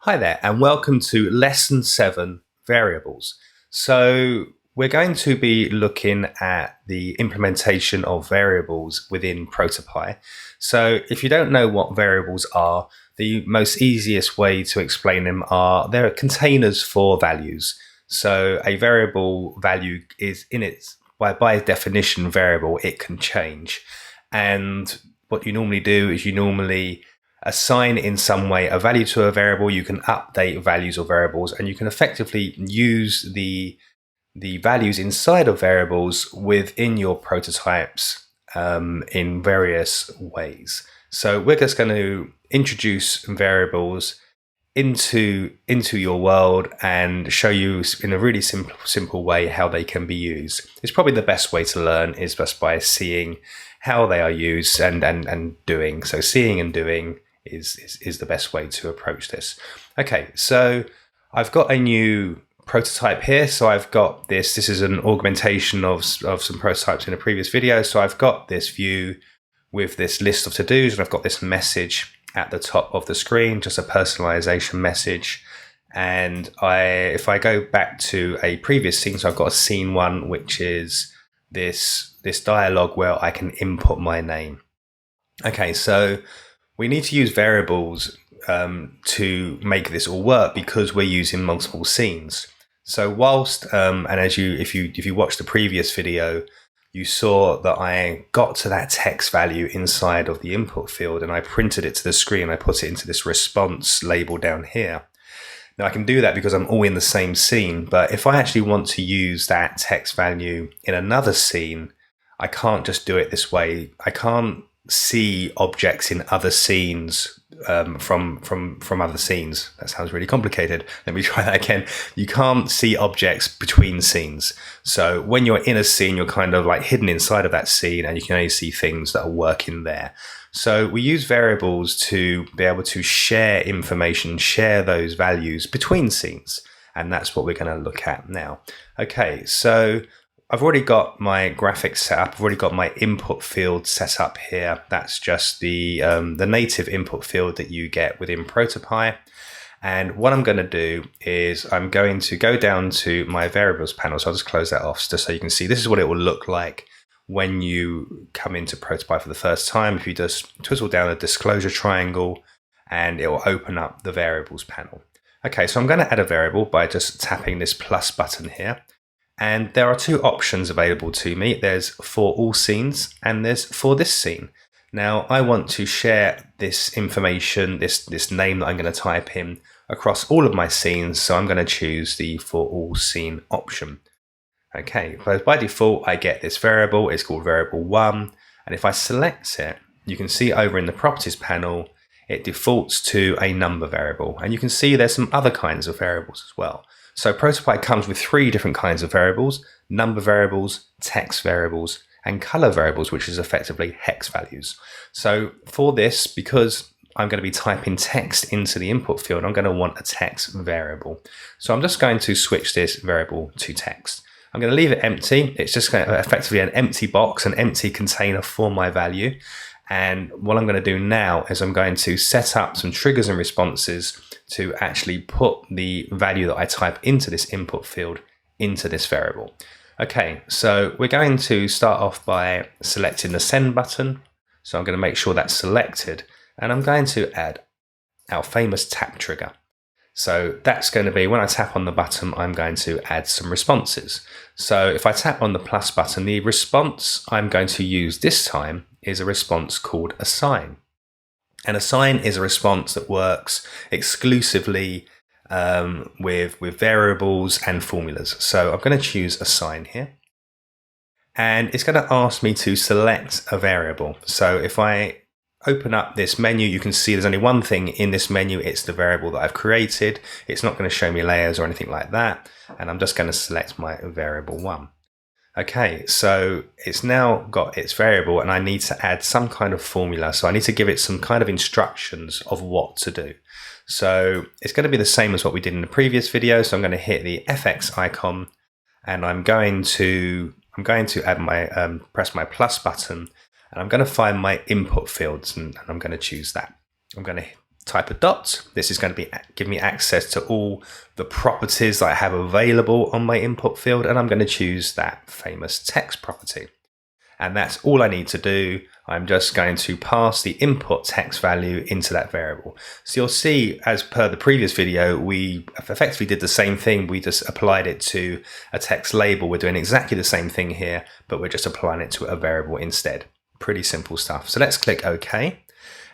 Hi there, and welcome to Lesson 7, Variables. So we're going to be looking at the implementation of variables within Protopie. So if you don't know what variables are, the most easiest way to explain them are they're containers for values. So a variable value is in its, by definition, variable, it can change. And what you normally do is you normally assign in some way a value to a variable. You can update values or variables, and you can effectively use the values inside of variables within your prototypes in various ways. So we're just going to introduce variables into your world and show you in a really simple way how they can be used. It's probably the best way to learn is just by seeing how they are used and doing. So seeing and doing is the best way to approach this. Okay, so I've got a new prototype here. So I've got this is an augmentation of some prototypes in a previous video. So I've got this view with this list of to-dos, and I've got this message at the top of the screen, just a personalization message. And if I go back to a previous scene, so I've got a scene 1, which is this dialogue where I can input my name. Okay, so we need to use variables to make this all work because we're using multiple scenes. So whilst and if you watched the previous video, you saw that I got to that text value inside of the input field and I printed it to the screen. I put it into this response label down here. Now I can do that because I'm all in the same scene, but if I actually want to use that text value in another scene, I can't just do it this way. I can't see objects in other scenes from other scenes. That sounds really complicated. Let me try that again. You can't see objects between scenes. So when you're in a scene, you're kind of like hidden inside of that scene and you can only see things that are working there. So we use variables to be able to share information, share those values between scenes. And that's what we're going to look at now. Okay, so I've already got my graphics set up. I've already got my input field set up here. That's just the native input field that you get within Protopie. And what I'm going to do is I'm going to go down to my variables panel. So I'll just close that off just so you can see this is what it will look like when you come into Protopie for the first time. If you just twizzle down a disclosure triangle and it will open up the variables panel. Okay, so I'm going to add a variable by just tapping this plus button here. And there are two options available to me. There's for all scenes and there's for this scene. Now I want to share this information, this name that I'm going to type in across all of my scenes. So I'm going to choose the for all scene option. Okay, so by default, I get this variable. It's called variable 1. And if I select it, you can see over in the properties panel, it defaults to a number variable. And you can see there's some other kinds of variables as well. So Protopie comes with 3 different kinds of variables: number variables, text variables, and color variables, which is effectively hex values. So for this, because I'm going to be typing text into the input field, I'm going to want a text variable. So I'm just going to switch this variable to text. I'm going to leave it empty. It's just going to effectively an empty box, an empty container for my value. And what I'm going to do now is I'm going to set up some triggers and responses to actually put the value that I type into this input field into this variable. Okay, so we're going to start off by selecting the send button. So I'm going to make sure that's selected, and I'm going to add our famous tap trigger. So that's going to be when I tap on the button, I'm going to add some responses. So if I tap on the plus button, the response I'm going to use this time is a response called assign. And assign is a response that works exclusively with variables and formulas. So I'm going to choose assign here. And it's going to ask me to select a variable. So if I open up this menu, you can see there's only one thing in this menu. It's the variable that I've created. It's not going to show me layers or anything like that. And I'm just going to select my variable 1. Okay, so it's now got its variable and I need to add some kind of formula. So I need to give it some kind of instructions of what to do. So it's going to be the same as what we did in the previous video. So I'm going to hit the FX icon and I'm going to add my press my plus button, and I'm going to find my input fields and I'm going to choose that. I'm going to type a dot. This is going to give me access to all the properties that I have available on my input field, and I'm going to choose that famous text property. And that's all I need to do. I'm just going to pass the input text value into that variable. So you'll see, as per the previous video, we effectively did the same thing. We just applied it to a text label. We're doing exactly the same thing here, but we're just applying it to a variable instead. Pretty simple stuff. So let's click OK.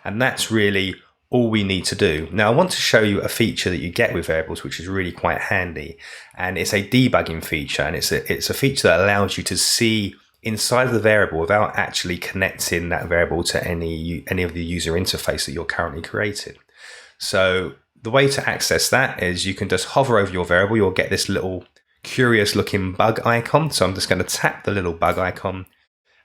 And that's really all we need to do. Now, I want to show you a feature that you get with variables, which is really quite handy. And it's a debugging feature. And it's a feature that allows you to see inside of the variable without actually connecting that variable to any of the user interface that you're currently created. So the way to access that is you can just hover over your variable. You'll get this little curious looking bug icon. So I'm just going to tap the little bug icon,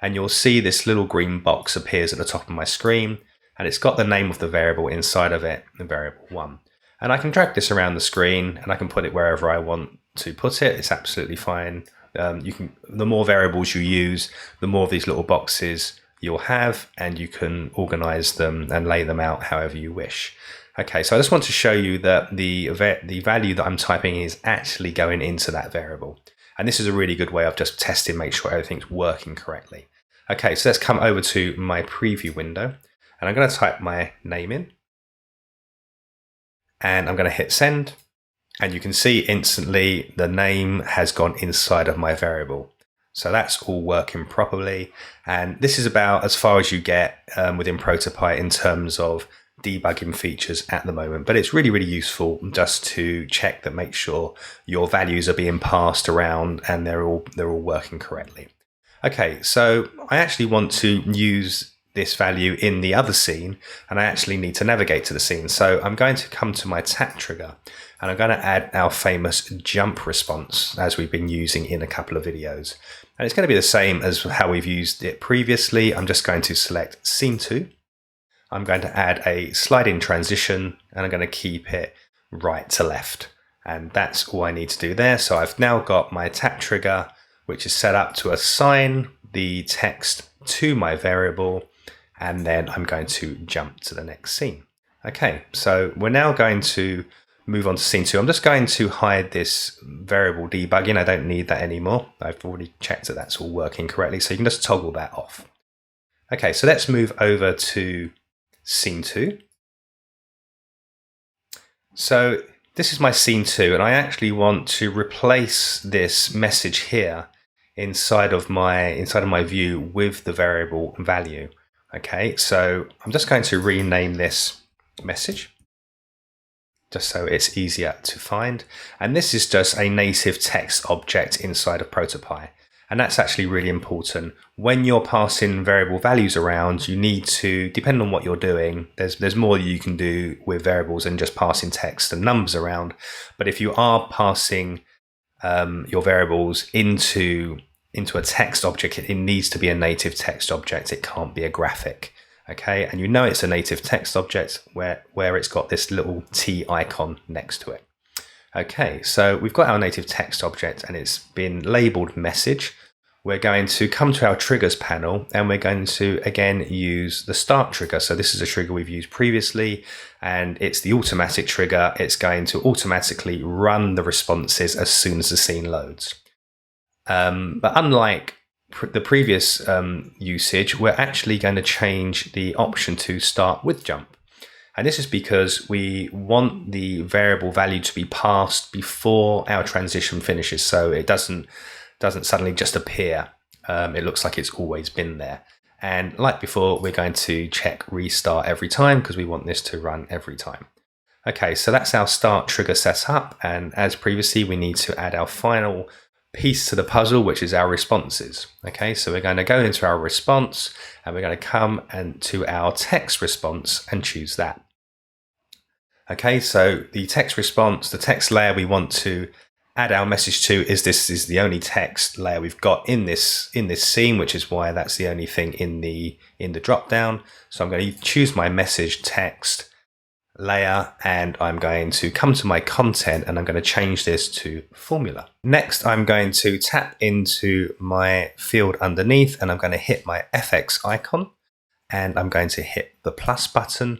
and you'll see this little green box appears at the top of my screen, and it's got the name of the variable inside of it, the variable 1. And I can drag this around the screen and I can put it wherever I want to put it. It's absolutely fine. The more variables you use, the more of these little boxes you'll have, and you can organize them and lay them out however you wish. Okay, so I just want to show you that the value that I'm typing is actually going into that variable. And this is a really good way of just testing, make sure everything's working correctly. Okay, so let's come over to my preview window, and I'm going to type my name in, and I'm going to hit send. And you can see instantly the name has gone inside of my variable. So that's all working properly. And this is about as far as you get within Protopie in terms of debugging features at the moment. But it's really, really useful just to check that, make sure your values are being passed around and they're all working correctly. Okay, so I actually want to use this value in the other scene, and I actually need to navigate to the scene. So I'm going to come to my tap trigger, and I'm going to add our famous jump response as we've been using in a couple of videos. And it's going to be the same as how we've used it previously. I'm just going to select scene 2. I'm going to add a slide-in transition, and I'm going to keep it right to left. And that's all I need to do there. So I've now got my tap trigger, which is set up to assign the text to my variable, and then I'm going to jump to the next scene. Okay, so we're now going to move on to scene 2. I'm just going to hide this variable debugging. I don't need that anymore. I've already checked that that's all working correctly, so you can just toggle that off. Okay, so let's move over to scene 2. So this is my scene 2, and I actually want to replace this message here inside of my view with the variable value. Okay, so I'm just going to rename this message just so it's easier to find. And this is just a native text object inside of Protopie. And that's actually really important. When you're passing variable values around, you need to, depending on what you're doing, there's more you can do with variables than just passing text and numbers around. But if you are passing your variables into a text object, it needs to be a native text object. It can't be a graphic. Okay, and you know it's a native text object where it's got this little T icon next to it. Okay, so we've got our native text object and it's been labeled message. We're going to come to our triggers panel, and we're going to again use the start trigger. So this is a trigger we've used previously, and it's the automatic trigger. It's going to automatically run the responses as soon as the scene loads. But unlike the previous usage, we're actually going to change the option to start with jump. And this is because we want the variable value to be passed before our transition finishes, so it doesn't suddenly just appear. It looks like it's always been there. And like before, we're going to check restart every time because we want this to run every time. Okay, so that's our start trigger set up. And as previously, we need to add our final piece to the puzzle, which is our responses. Okay, so we're going to go into our response, and we're going to come and to our text response and choose that. Okay, so the text response, the text layer we want to add our message to is the only text layer we've got in this scene, which is why that's the only thing in the drop down. So I'm going to choose my message text layer, and I'm going to come to my content, and I'm going to change this to formula. Next, I'm going to tap into my field underneath, and I'm going to hit my FX icon, and I'm going to hit the plus button,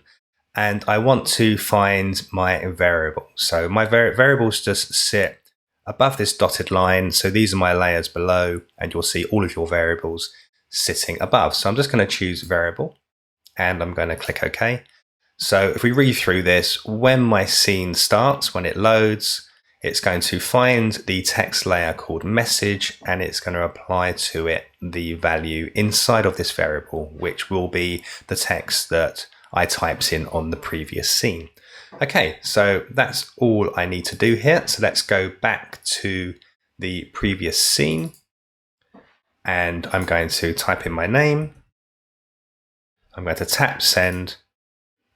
and I want to find my variable. So my variables just sit above this dotted line. So these are my layers below, and you'll see all of your variables sitting above. So I'm just going to choose variable, and I'm going to click OK. So if we read through this, when my scene starts, when it loads, it's going to find the text layer called message, and it's going to apply to it the value inside of this variable, which will be the text that I typed in on the previous scene. Okay, so that's all I need to do here. So let's go back to the previous scene, and I'm going to type in my name. I'm going to tap send,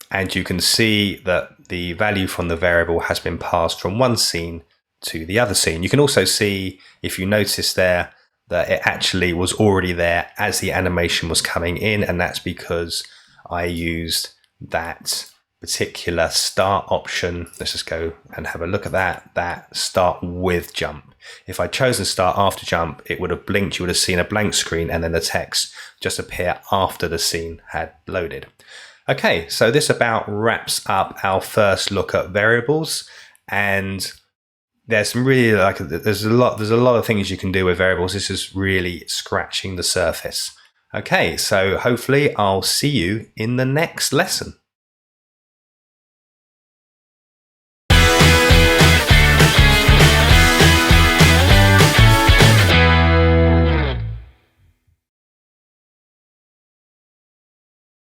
and you can see that the value from the variable has been passed from one scene to the other scene. You can also see, if you notice there, that it actually was already there as the animation was coming in, and that's because I used that particular start option. Let's just go and have a look at that start with jump. If I'd chosen start after jump, it would have blinked, you would have seen a blank screen, and then the text just appear after the scene had loaded. Okay, so this about wraps up our first look at variables, and there's some really there's a lot of things you can do with variables. This is really scratching the surface. Okay, so hopefully I'll see you in the next lesson.